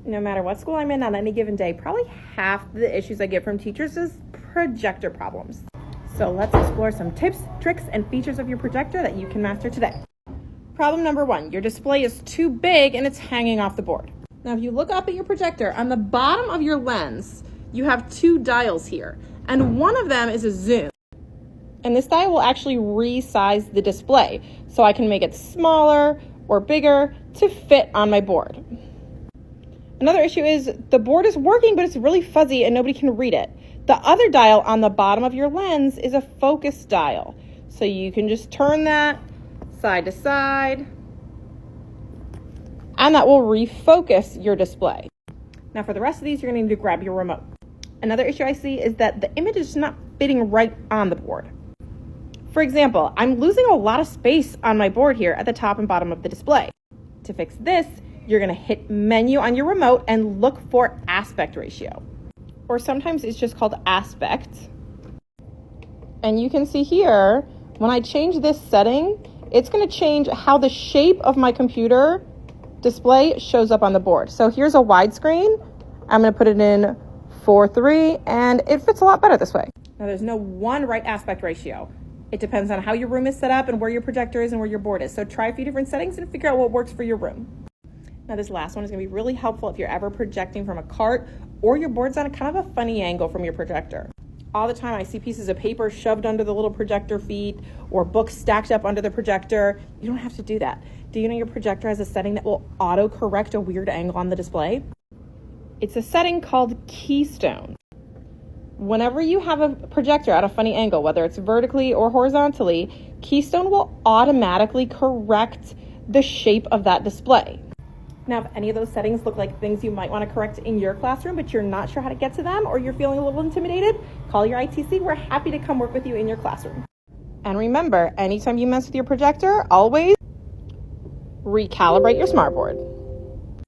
No matter what school I'm in on any given day, probably half the issues I get from teachers is projector problems. So let's explore some tips, tricks, and features of your projector that you can master today. Problem number 1, your display is too big and it's hanging off the board. Now, if you look up at your projector, on the bottom of your lens, you have 2 dials here, and one of them is a zoom. And this dial will actually resize the display, so I can make it smaller or bigger to fit on my board. Another issue is the board is working, but it's really fuzzy and nobody can read it. The other dial on the bottom of your lens is a focus dial. So you can just turn that side to side, and that will refocus your display. Now for the rest of these, you're gonna need to grab your remote. Another issue I see is that the image is not fitting right on the board. For example, I'm losing a lot of space on my board here at the top and bottom of the display. To fix this, you're gonna hit menu on your remote and look for aspect ratio. Or sometimes it's just called aspect. And you can see here, when I change this setting, it's gonna change how the shape of my computer display shows up on the board. So here's a widescreen. I'm gonna put it in 4:3, and it fits a lot better this way. Now there's no one right aspect ratio. It depends on how your room is set up and where your projector is and where your board is. So try a few different settings and figure out what works for your room. Now this last one is gonna be really helpful if you're ever projecting from a cart or your board's on a kind of a funny angle from your projector. All the time I see pieces of paper shoved under the little projector feet or books stacked up under the projector. You don't have to do that. Do you know your projector has a setting that will auto-correct a weird angle on the display? It's a setting called Keystone. Whenever you have a projector at a funny angle, whether it's vertically or horizontally, Keystone will automatically correct the shape of that display. Now, if any of those settings look like things you might want to correct in your classroom, but you're not sure how to get to them, or you're feeling a little intimidated, call your ITC. We're happy to come work with you in your classroom. And remember, anytime you mess with your projector, always recalibrate your smartboard.